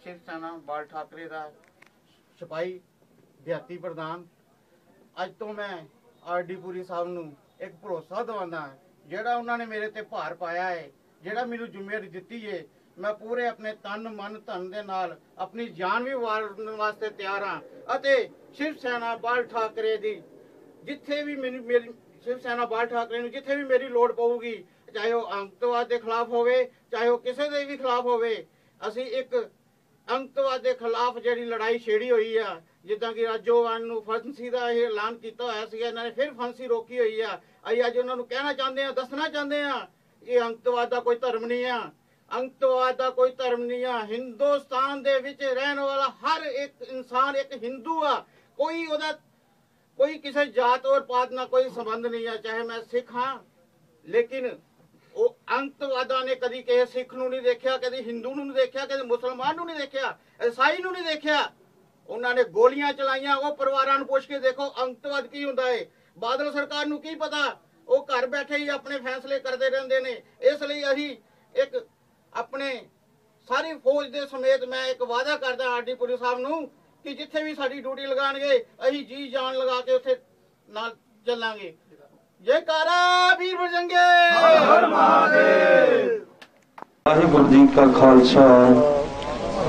शिव सेना बाल ठाकरे का सिपाही देहाती प्रधान। अज तो मैं RD पुरी साहब नूं एक भरोसा दवाना जिहड़ा उन्होंने मेरे ते भार पाया है, जिहड़ा मैनूं जिम्मेवारी दित्ती है, मैं पूरे अपने तन मन धन दे नाल अपनी जान भी वारन वास्ते तैयार हाँ। अते शिव सेना बाल ठाकरे दी जिथे भी मेरी शिव सेना बाल ठाकरे नूं जिथे भी मेरी लोड़ पऊगी, चाहे वह अंतवाद के खिलाफ होवे, चाहे वह किसी के भी खिलाफ होवे, असी एक अंतवाद के खिलाफ जिहड़ी लड़ाई छेड़ी हुई है, जिद्दां कि राजोवान नूं फांसी का यह ऐलान किया होया सीगा, इन्हां ने फिर फांसी रोकी हुई है। असीं अज उन्हां नूं कहना चाहते हैं, दसना चाहते हैं, ये अंतवाद का कोई धर्म नहीं है, अंतवाद का कोई धर्म नहीं है। हिंदुस्तान दे विच रहन वाला हर एक इंसान एक हिंदू आ, कोई उहदा कोई किसी जात और पात ना कोई संबंध नहीं है। चाहे मैं सिख हाँ, लेकिन वो अंतवादा ने कभी किसी सिख नूं नहीं देखा, कभी हिंदू नूं नहीं देखा, कभी मुसलमान नूं नहीं देखा, ईसाई नूं नहीं देखा। उन्होंने गोलियां चलाइया, वो परिवारां नूं पुछ के देखो अंतवाद की हुंदा है। बादल सरकार नूं की पता, वो घर बैठे ही अपने फैसले करते रहंदे ने। इसलिए असीं एक अपने सारी फौज के समेत मैं एक वादा करदा RD पुरी साहब नूं कि जिथे भी साडी ड्यूटी लगाणगे असीं जी जान लगा के उत्थे नाल चलांगे। जयकारा वीर बजरंगे। हर महादेव। वाहिगुरू जी का खालसा,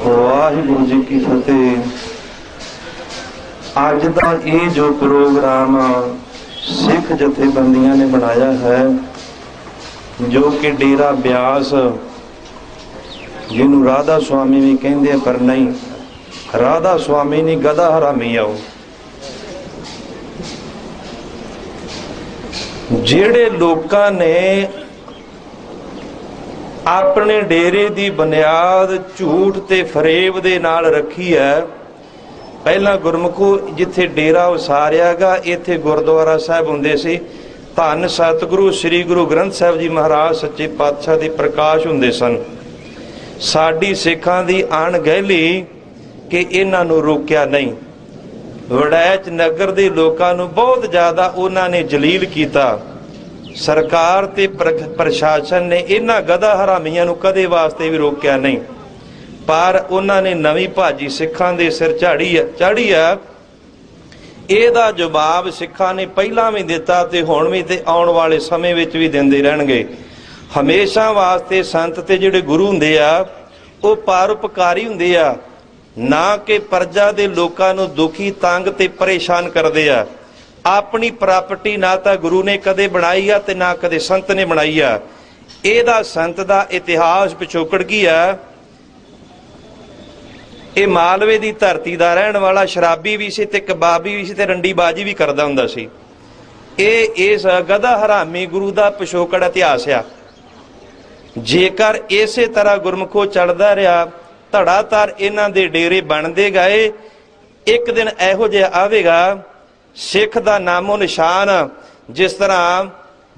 वाहिगुरू जी की फतेह। अज का ये जो प्रोग्राम सिख जथेबंदियां ने बनाया है, जो कि डेरा ब्यास जिन्हों राधा स्वामी भी कहते, पर नहीं राधा स्वामी नहीं, गधा हरामी आओ। ਜਿਹੜੇ ਲੋਕਾਂ ਨੇ ਆਪਣੇ ਡੇਰੇ ਦੀ ਬੁਨਿਆਦ ਝੂਠ ਤੇ ਫਰੇਬ ਦੇ ਨਾਲ ਰੱਖੀ ਹੈ। ਪਹਿਲਾਂ ਗੁਰਮੁਖੋ ਜਿੱਥੇ ਡੇਰਾ ਉਸਾਰਿਆਗਾ, ਇੱਥੇ ਗੁਰਦੁਆਰਾ ਸਾਹਿਬ ਹੁੰਦੇ ਸੀ। ਧੰਨ ਸਤਿਗੁਰੂ ਸ੍ਰੀ ਗੁਰੂ ਗ੍ਰੰਥ ਸਾਹਿਬ ਜੀ ਮਹਾਰਾਜ ਸੱਚੇ ਪਾਤਸ਼ਾਹ ਦੇ ਪ੍ਰਕਾਸ਼ ਹੁੰਦੇ ਸਨ। ਸਾਡੀ ਸਿੱਖਾਂ ਦੀ ਅਣਗਹਿਲੀ ਕਿ ਇਹਨਾਂ ਨੂੰ ਰੋਕਿਆ ਨਹੀਂ। ਵੜੈਚ ਨਗਰ ਦੇ ਲੋਕਾਂ ਨੂੰ ਬਹੁਤ ਜ਼ਿਆਦਾ ਉਹਨਾਂ ਨੇ ਜਲੀਲ ਕੀਤਾ। ਸਰਕਾਰ ਤੇ ਪ੍ਰਸ਼ਾਸਨ ਨੇ ਇਹਨਾਂ ਗਧਾ ਹਰਾਮੀਆਂ ਨੂੰ ਕਦੇ ਵਾਸਤੇ ਵੀ ਰੋਕਿਆ ਨਹੀਂ, ਪਰ ਉਹਨਾਂ ਨੇ ਨਵੀਂ ਭਾਜੀ ਸਿੱਖਾਂ ਦੇ ਸਿਰ ਚਾੜੀ ਆ। ਇਹਦਾ ਜਵਾਬ ਸਿੱਖਾਂ ਨੇ ਪਹਿਲਾਂ ਵੀ ਦਿੱਤਾ ਤੇ ਹੁਣ ਵੀ ਤੇ ਆਉਣ ਵਾਲੇ ਸਮੇਂ ਵਿੱਚ ਵੀ ਦਿੰਦੇ ਰਹਿਣਗੇ। ਹਮੇਸ਼ਾ ਵਾਸਤੇ ਸੰਤ ਤੇ ਜਿਹੜੇ ਗੁਰੂ ਹੁੰਦੇ ਆ, ਉਹ ਪਰਉਪਕਾਰੀ ਹੁੰਦੇ ਆ, ना कि प्रजा दे लोकां नूं दुखी तंग ते परेशान करदे आ। अपनी प्रॉपर्टी ना तां गुरु ने कदे बनाई आ ते ना कदे संत ने बनाई आ। इहदा संत दा इतिहास पिछोकड़ की आ। ये मालवे दी धरती दा रहण वाला शराबी भी सी ते कबाबी भी सी ते रंडीबाजी भी करदा हुंदा सी। इस गधा हरामी गुरु दा पिछोकड़ इतिहास आ। जेकर इसे तरह गुरमुखो चलदा रहा, धड़ाधड़ इन्हां दे डेरे बनते गए, एक दिन इहो जिहा आवेगा सिख दा नामो निशान जिस तरह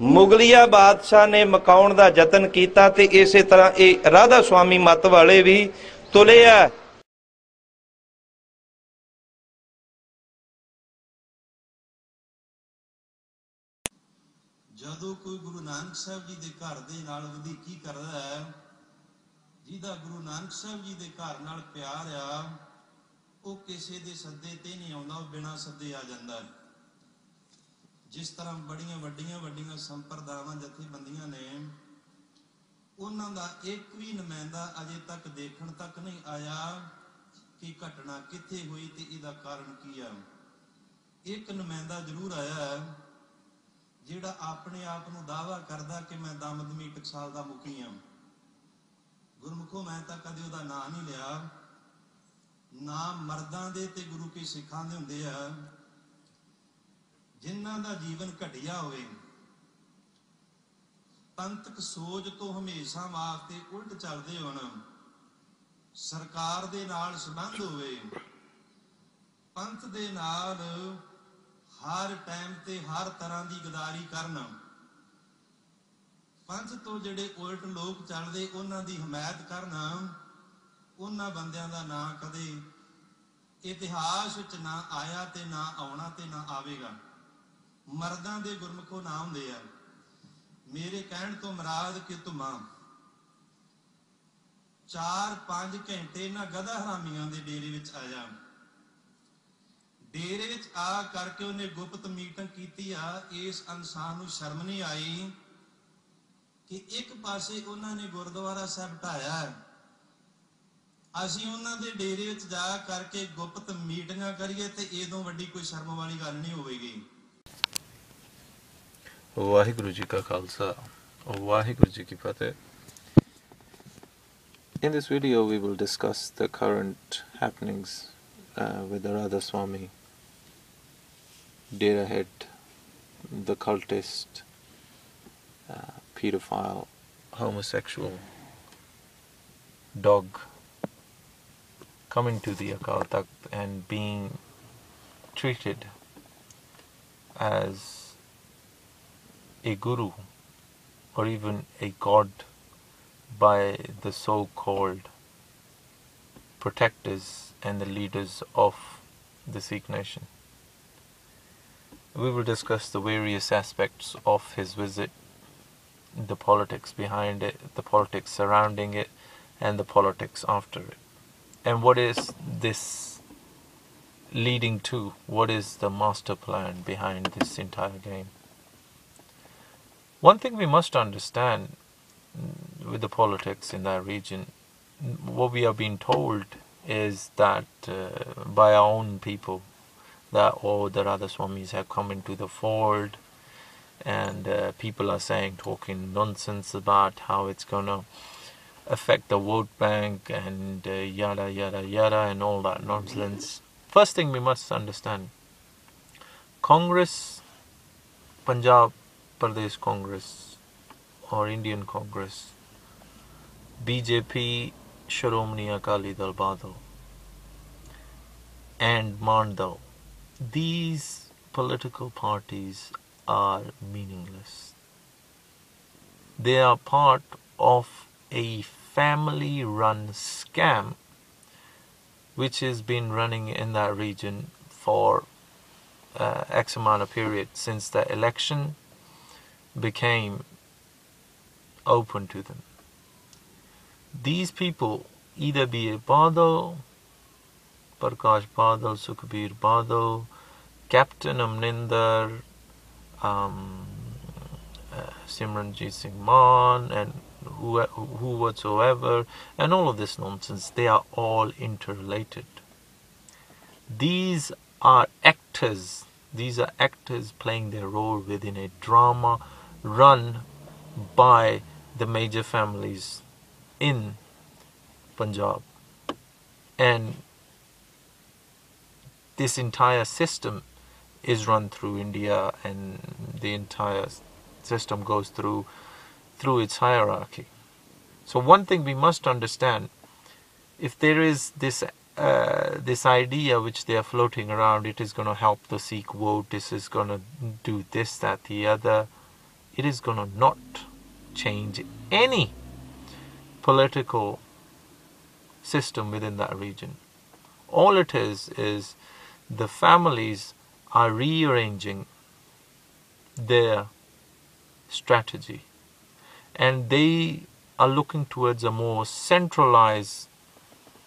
मुगलिया बादशाह ने मकाउण दा यतन कीता, ते इसे तरह ये राधा स्वामी मत वाले भी तुले आ। जदों कोई गुरु नानक साहब जी दे घर दे नाल वधीकी करदा है, जिहदा गुरु नानक साहब जी दे घर नाल प्यार आ, वो किसी दे सद्दे ते नहीं आउंदा, बिना सद्दे आ जांदा है। जिस तरह बड़ियां वड्डियां संप्रदावां जथेबंदियां ने, उन्हां दा एक भी नुमाइंदा अजे तक देखण तक नहीं आया कि घटना कित्थे होई ते इहदा कारण की आ। एक नुमाइंदा जरूर आया है जिहड़ा अपने आप नूं दावा करदा कि मैं दमदमी टकसाल दा मुखी हां। गुरमुखो मैं तो कदे उहदा नां नहीं लिया। नाम मर्दां दे ते गुरु के सिखां दे हुंदे आ, जिन्हां दा जीवन घटिया होवे, पंथक सोच तो हमेशा वास्ते उल्ट चलदे होण, सरकार दे नाल संबंध होवे, पंथ दे नाल हर टाइम ते हर तरह की गदारी करन, पंथ तो जिहड़े उल्ट लोग चलते उन्हां दी हमायत करना, उन्हां बंदियां दा नां कदे इतिहास विच ना आया ते ना आउणा ते ना आवेगा। मर्दां दे गुरमुखो नां हुंदे आ। मेरे कहण तो मुराद कि तुमा 4-5 ਘੰਟੇ ਇਹਨਾਂ ਗਧਾ ਹਰਾਮੀਆਂ ਦੇ ਡੇਰੇ ਵਿੱਚ ਆਇਆ। ਡੇਰੇ ਵਿੱਚ ਆ ਕਰਕੇ ਉਹਨੇ ਗੁਪਤ ਮੀਟਿੰਗ ਕੀਤੀ ਆ। ਇਸ ਇਨਸਾਨ ਨੂੰ ਸ਼ਰਮ ਨਹੀਂ ਆਈ ਕਿ ਇੱਕ ਪਾਸੇ ਉਹਨਾਂ ਨੇ ਗੁਰਦੁਆਰਾ ਸਾਹਿਬ ਢਾਇਆ, ਅਸੀਂ ਉਹਨਾਂ ਦੇ ਡੇਰੇ ਵਿੱਚ ਜਾ ਕਰਕੇ ਗੁਪਤ ਮੀਟਿੰਗਾਂ ਕਰੀਏ ਤੇ ਇਹਦੋਂ ਵੱਡੀ ਕੋਈ ਸ਼ਰਮ ਵਾਲੀ ਗੱਲ ਨਹੀਂ ਹੋਵੇਗੀ। ਵਾਹਿਗੁਰੂ ਜੀ ਕਾ ਖਾਲਸਾ, ਵਾਹਿਗੁਰੂ ਜੀ ਕੀ ਫਤਿਹ। In this video we will discuss the current happenings with the Radhaswami, Dera head, the cultist, pedophile, homosexual, dog coming to the Akal Takht and being treated as a guru or even a god by the so-called protectors and the leaders of the Sikh nation. We will discuss the various aspects of his visit, the politics behind it, the politics surrounding it, and the politics after it. And what is this leading to? What is the master plan behind this entire game? One thing we must understand with the politics in that region, what we are being told is that by our own people, that the Radhaswamis have come into the fold, and people are talking nonsense about how it's going to affect the vote bank and yada yada yada and all that nonsense. First thing we must understand, Congress, Punjab Pradesh Congress or Indian Congress, BJP, Shiromani Akali Dal Badal and Mandal, these political parties are meaningless. They are part of a family-run scam which has been running in that region for X amount of period since the election became open to them. These people, either be it Badal, Prakash Badal, Sukhbir Badal, Captain Amrinder, Simranjit Singh Mann, and who whatsoever, and all of this nonsense, they are all interrelated. These are actors. These are actors playing their role within a drama run by the major families in Punjab. And this entire system is run through India, and the entire system goes through its hierarchy. So one thing we must understand, if there is this idea which they are floating around, it is going to help the Sikh vote, this is going to do this, that, the other, it is going to not change any political system within that region. All it is the families are rearranging their strategy, and they are looking towards a more centralized,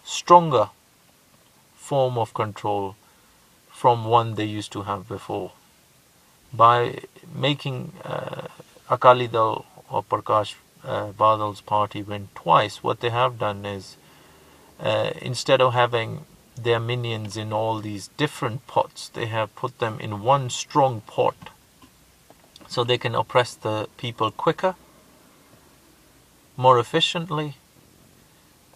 stronger form of control from one they used to have before. By making Akali Dal or Prakash Badal's party win twice, what they have done is, instead of having their minions in all these different pots, they have put them in one strong pot, so they can oppress the people quicker, more efficiently,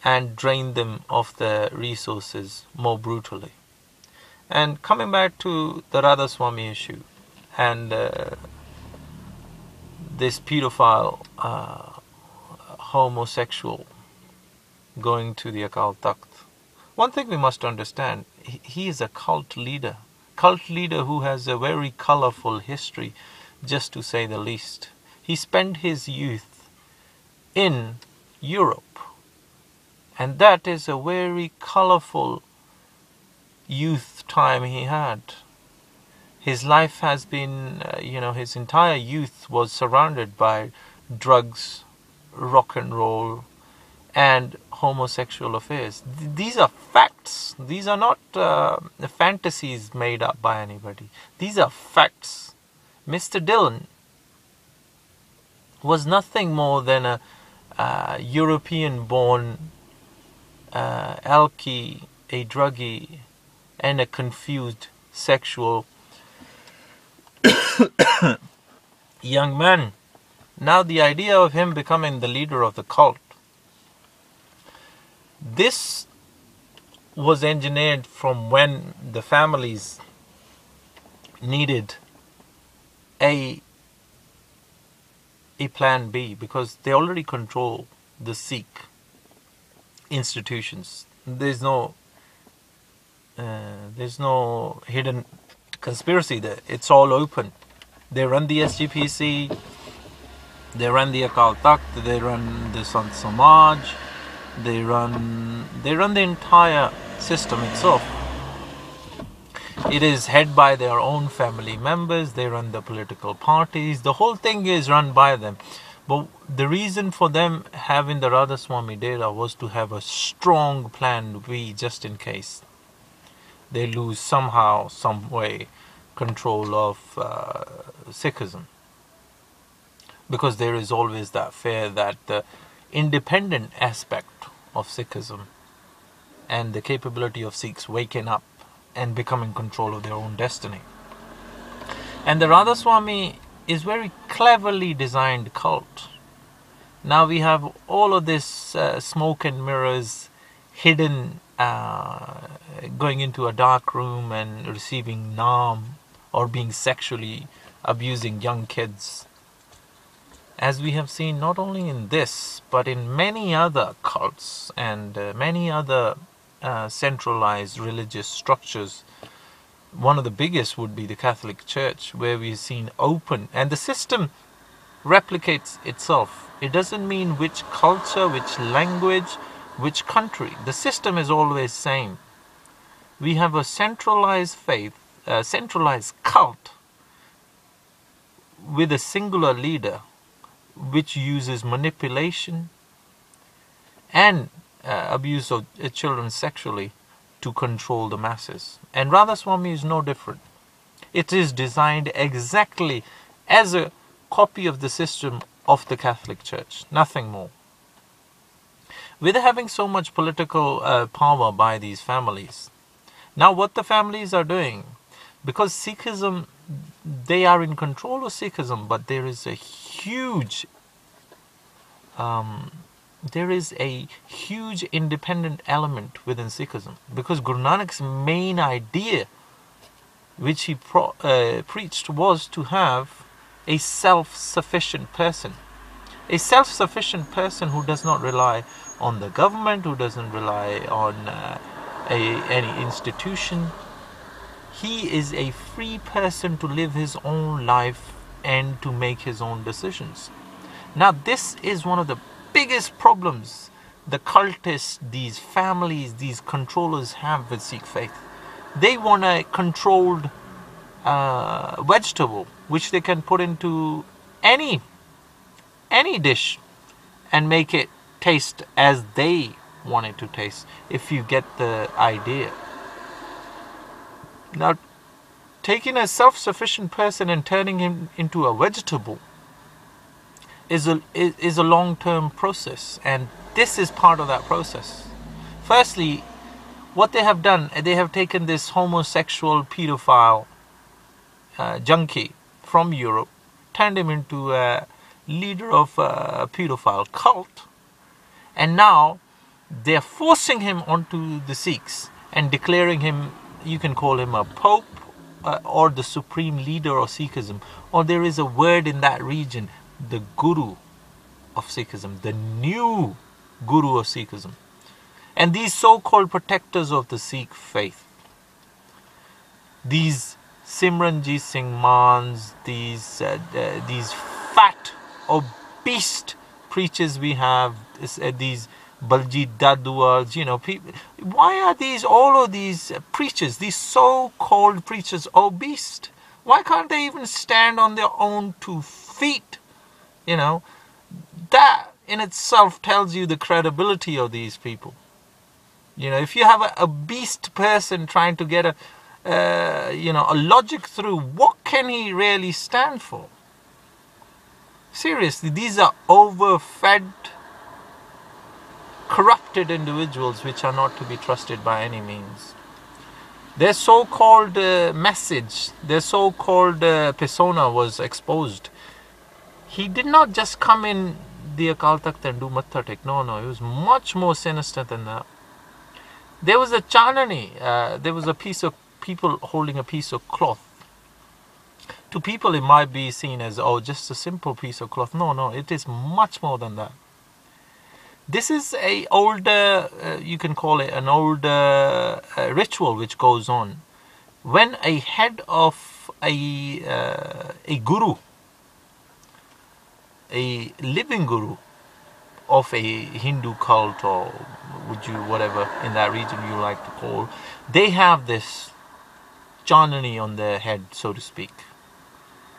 and drain them of their resources more brutally. And coming back to the Radhaswami issue and this pedophile homosexual going to the Akal Takht, one thing we must understand, he is a cult leader who has a very colorful history, just to say the least. He spent his youth in Europe, and that is a very colorful youth time he had. His life has been, his entire youth was surrounded by drugs, rock and roll, and homosexual affairs. These are facts. These are not fantasies made up by anybody. These are facts. Mr. Dillon was nothing more than a European-born alkie, a druggie, and a confused sexual young man. Now the idea of him becoming the leader of the cult, this was engineered from when the families needed a plan B, because they already control the Sikh institutions. There's no hidden conspiracy there. It's all open. They run the SGPC, they run the Akal Takht, they run the Sant Samaj, they run the entire system itself. It is headed by their own family members. They run the political parties. The whole thing is run by them. But the reason for them having the Radhaswami Dera was to have a strong plan B, just in case they lose somehow, some way, control of Sikhism. Because there is always that fear that the independent aspect of Sikhism and the capability of Sikhs waking up and becoming control of their own destiny. And the Radhaswami is very cleverly designed cult. Now we have all of this smoke and mirrors, hidden, going into a dark room and receiving naam, or being sexually abusing young kids. As we have seen not only in this, but in many other cults and many other centralized religious structures. One of the biggest would be the Catholic Church, where we've seen open, and the system replicates itself. It doesn't mean which culture, which language, which country. The system is always same. We have a centralized faith, a centralized cult with a singular leader, which uses manipulation and abuse of children sexually to control the masses. And Radhaswami is no different. It is designed exactly as a copy of the system of the Catholic Church, nothing more. With having so much political power by these families, now what the families are doing, because Sikhism, they are in control of Sikhism, but there is a huge independent element within Sikhism, because Guru Nanak's main idea, which he preached, was to have a self-sufficient person. A self-sufficient person who does not rely on the government, who doesn't rely on any institution. He is a free person to live his own life and to make his own decisions. Now this is one of the biggest problems the cultists, these families, these controllers have with Sikh faith. They want a controlled vegetable which they can put into any dish and make it taste as they want it to taste, if you get the idea. Now, taking a self-sufficient person and turning him into a vegetable is a long-term process, and this is part of that process. Firstly, what they have done, they have taken this homosexual pedophile junkie from Europe, turned him into a leader of a pedophile cult, and now they are forcing him onto the Sikhs and declaring him, you can call him a pope or the supreme leader of Sikhism, or there is a word in that region, the guru of Sikhism, the new guru of Sikhism. And these so-called protectors of the Sikh faith, these Simranjit Singh Mans, these fat, obese preachers we have, these Baljit Daduas, people. Why are all of these preachers, these so-called preachers, obese? Why can't they even stand on their own 2 feet? That in itself tells you the credibility of these people. You know, if you have a beast person trying to get a logic through, what can he really stand for? Seriously, these are overfed, corrupted individuals which are not to be trusted by any means. Their so-called message, their so-called persona was exposed. He did not just come in the occult Takht and do Matha Tek. No, it was much more sinister than that. There was a chanani, there was a piece of people holding a piece of cloth. To people it might be seen as, oh, just a simple piece of cloth. No, it is much more than that. This is a older, you can call it an older ritual which goes on. When a head of a guru, a living guru of a Hindu cult, or would you, whatever in that region you like to call, they have this chanani on their head, so to speak.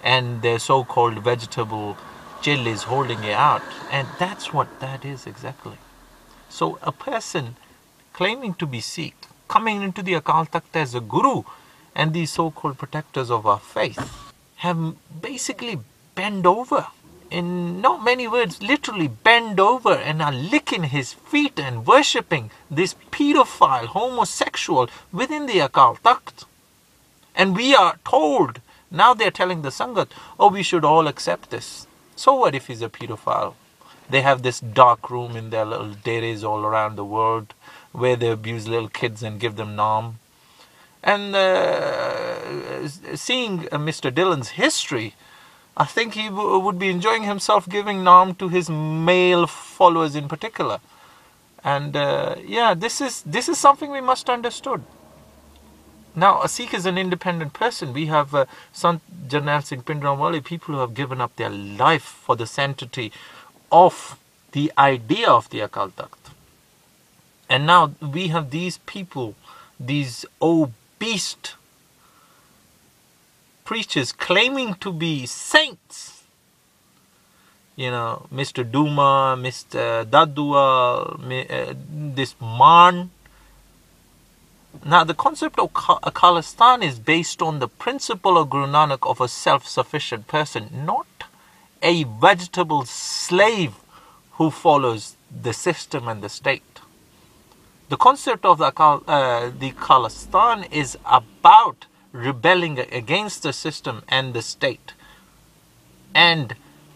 And their so-called vegetable chill is holding it out. And that's what that is exactly. So a person claiming to be Sikh, coming into the occult Takht as a guru, and these so-called protectors of our faith, have basically bent over. In not many words, literally bend over and are licking his feet and worshipping this pedophile, homosexual within the occult Takht. And we are told, now they're telling the Sangat, oh, we should all accept this. So what if he's a pedophile? They have this dark room in their little dairies all around the world where they abuse little kids and give them naam. And seeing Mr. Dillon's history, I think he would be enjoying himself giving naam to his male followers in particular. And this is something we must understood. Now, a Sikh is an independent person. We have Sant Jarnail Singh Pindramwali, people who have given up their life for the sanctity of the idea of the occult Takht. And now we have these people, these obese preachers claiming to be saints. You know, Mr. Duma, Mr. Dadua, this Man. Now, the concept of Khalistan is based on the principle of Guru Nanak of a self-sufficient person, not a vegetable slave who follows the system and the state. The concept of the Khalistan is about rebelling against the system and the state, and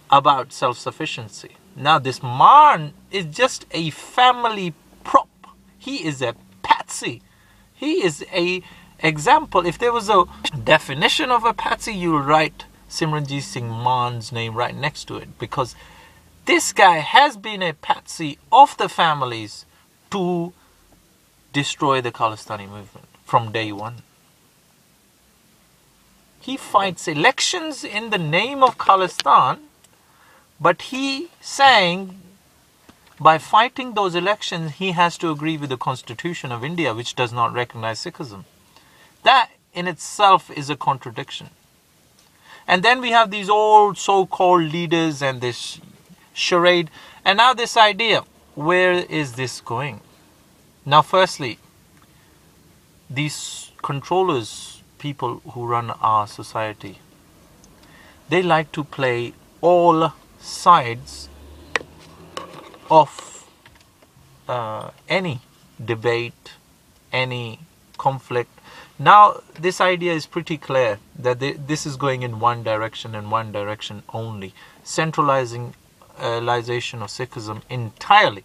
about self-sufficiency. Now, this man is just a family prop. He is a patsy. He is a example. If there was a definition of a patsy, you would write Simranjit Singh Man's name right next to it, because this guy has been a patsy of the families to destroy the Khalistani movement from day one. He fights elections in the name of Khalistan, but he sang, by fighting those elections, he has to agree with the Constitution of India, which does not recognize Sikhism. That in itself is a contradiction. And then we have these old so-called leaders and this charade. And now this idea, where is this going? Now, firstly, these controllers, people who run our society, they like to play all sides of any debate, any conflict. Now, this idea is pretty clear that this is going in one direction and one direction only. Centralization of Sikhism entirely,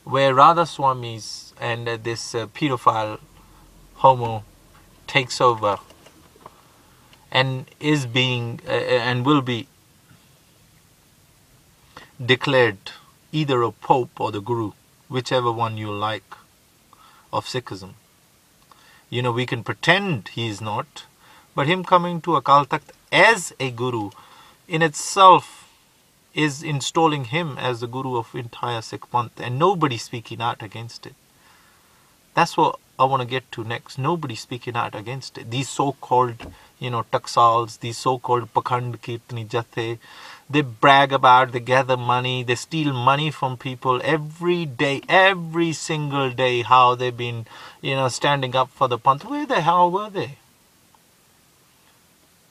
where Radhaswamis and this pedophile homo takes over and is being and will be declared either a pope or the guru, whichever one you like, of Sikhism. You know, we can pretend he is not, but him coming to occult Takht as a guru in itself is installing him as the guru of entire Sikh Panth, and nobody speaking out against it. That's what I want to get to next. Nobody speaking out against it. These so-called Taksals, these so-called Pakhand Kirtani Jathe. They brag about, they gather money, they steal money from people every day, every single day, how they've been, standing up for the Panth. Where the hell were they?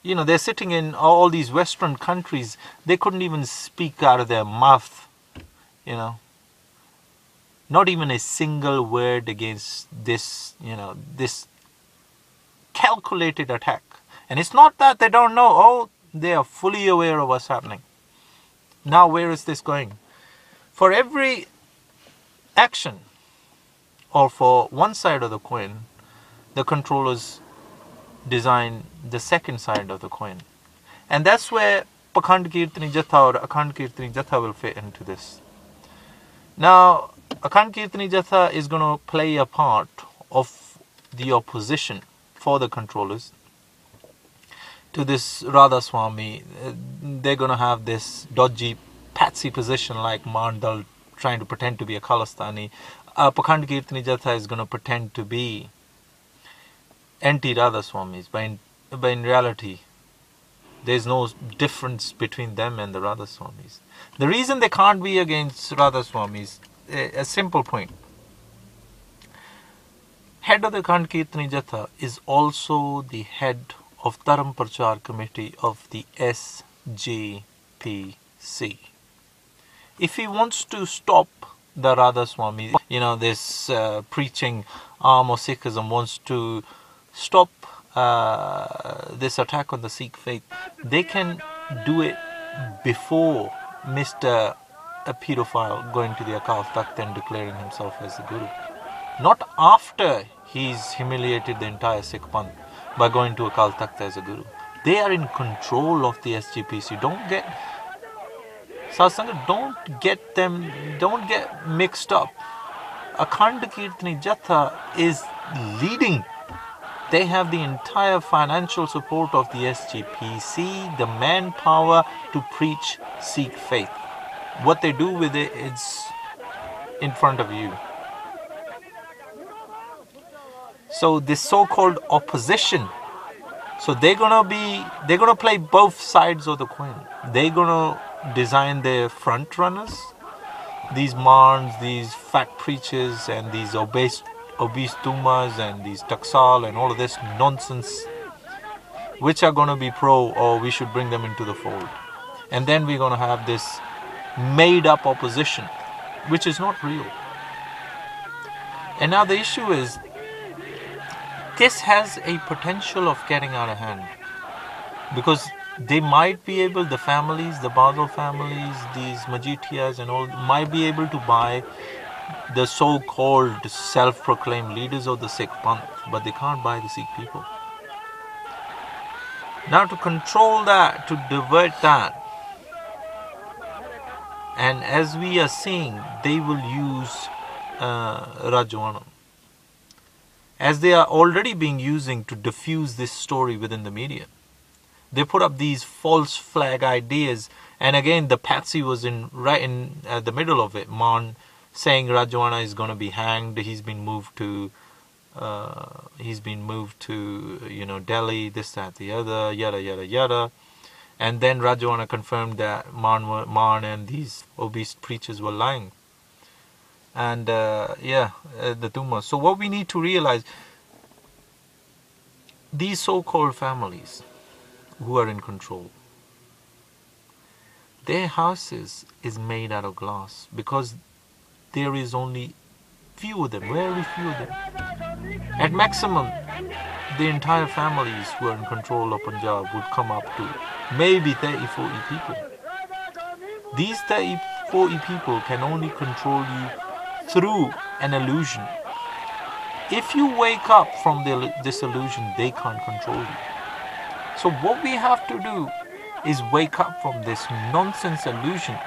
They're sitting in all these Western countries. They couldn't even speak out of their mouth, Not even a single word against this, this calculated attack. And it's not that they don't know. Oh, they are fully aware of what's happening. Now, where is this going? For every action, or for one side of the coin, the controllers design the second side of the coin. And that's where Pakhand Kirtani Jatha or Akhand Kirtani Jatha will fit into this. Now, Akhand Kirtani Jatha is going to play a part of the opposition for the controllers to this Radhaswami. They're going to have this dodgy patsy position like Mandal trying to pretend to be a Khalistani. Pakhand Kirtani Jatha is going to pretend to be anti-Radhaswamis, but in reality there's no difference between them and the Radhaswamis. The reason they can't be against Radhaswamis, a simple point. Head of the Akhand Kirtani Jatha is also the head of Dharam Prachar Committee of the SGPC. If he wants to stop the Radhaswami, this preaching arm of Sikhism wants to stop this attack on the Sikh faith, they can do it before Mr. a pedophile going to the Akal Takht and declaring himself as the Guru. Not after he's humiliated the entire Sikh Panth by going to Akal Takht as a Guru. They are in control of the SGPC. Don't get mixed up. Akhand Kirtani Jatha is leading. They have the entire financial support of the SGPC, the manpower to preach Sikh faith. What they do with it is in front of you. So this so-called opposition, so they're gonna play both sides of the coin. They're gonna design their front runners, these Marns, these fat preachers, and these obese Tumas and these Taksal and all of this nonsense, which are gonna be pro, or we should bring them into the fold. And then we're gonna have this made-up opposition, which is not real. And now the issue is, this has a potential of getting out of hand, because they might be able, the families, the Badal families, these Majitias and all, might be able to buy the so-called self-proclaimed leaders of the Sikh Panth, but they can't buy the Sikh people. Now to control that, to divert that, and as we are seeing, they will use Rajwana, as they are already being using to diffuse this story within the media. They put up these false flag ideas, and again the patsy was right in the middle of it. Man saying Rajwana is going to be hanged. He's been moved to Delhi, this, that, the other, yada yada yada. And then Rajwana confirmed that Man and these obese preachers were lying. And the Tumas. So what we need to realize, these so-called families who are in control, their houses is made out of glass, because there is only few of them, very few of them. At maximum, the entire families who are in control of Punjab would come up to maybe 30-40 people. These 30-40 people can only control you through an illusion. If you wake up from this illusion, they can't control you. So what we have to do is wake up from this nonsense illusion.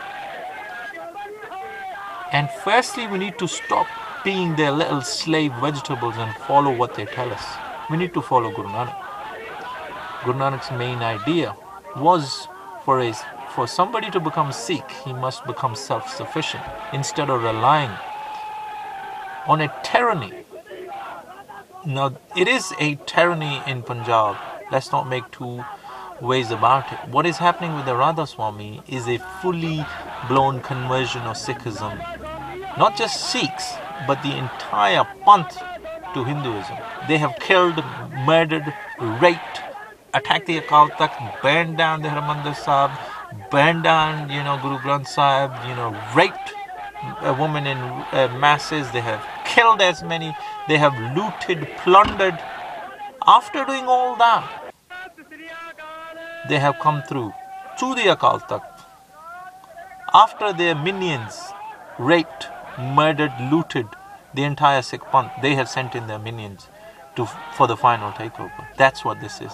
And firstly, we need to stop being their little slave vegetables and follow what they tell us. We need to follow Guru Nanak. Guru Nanak's main idea was for somebody to become Sikh, he must become self-sufficient instead of relying on a tyranny. Now, it is a tyranny in Punjab Let's not make two ways about it. What is happening with the Radhaswami is a fully blown conversion of Sikhism. Not just Sikhs, but the entire Panth to Hinduism. They have killed, murdered, raped, attacked the Akal Takht, burned down the Harmandir Sahib, burned down, Guru Granth Sahib, raped a woman in masses. They have killed as many. They have looted, plundered. After doing all that, they have come through to the Akal Takht. After their minions raped, murdered, looted the entire Sikh Panth, they have sent in their minions for the final takeover. That's what this is.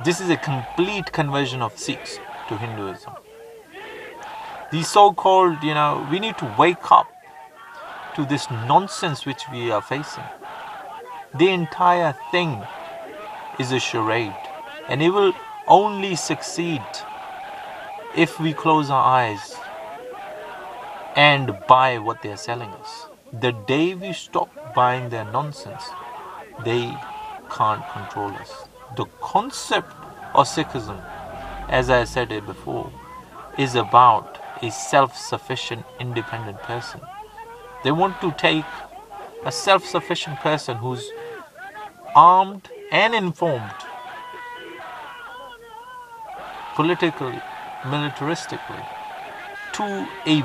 This is a complete conversion of Sikhs to Hinduism. These so-called, we need to wake up to this nonsense which we are facing. The entire thing is a charade, and it will only succeed if we close our eyes and buy what they are selling us. The day we stop buying their nonsense, they can't control us. The concept of Sikhism, as I said it before, is about a self-sufficient, independent person. They want to take a self-sufficient person who's armed and informed, politically, militaristically, to a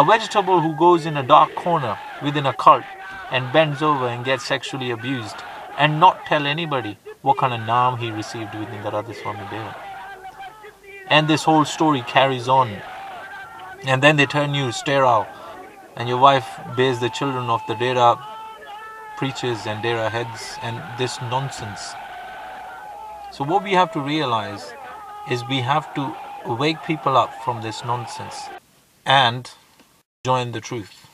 vegetable who goes in a dark corner within a cult and bends over and gets sexually abused and not tell anybody what kind of naam he received within the Radhaswami Deva. And this whole story carries on, and then they turn you sterile, and your wife bears the children of the Dera preachers and Dera heads, and this nonsense. So what we have to realize is we have to wake people up from this nonsense and join the truth.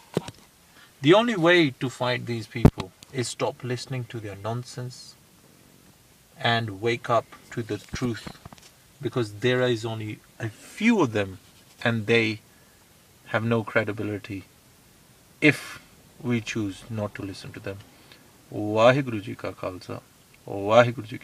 The only way to fight these people is stop listening to their nonsense and wake up to the truth, because there is only a few of them and they have no credibility if we choose not to listen to them. Vaheguru Ji Ka Khalsa, Vaheguru Ji Ki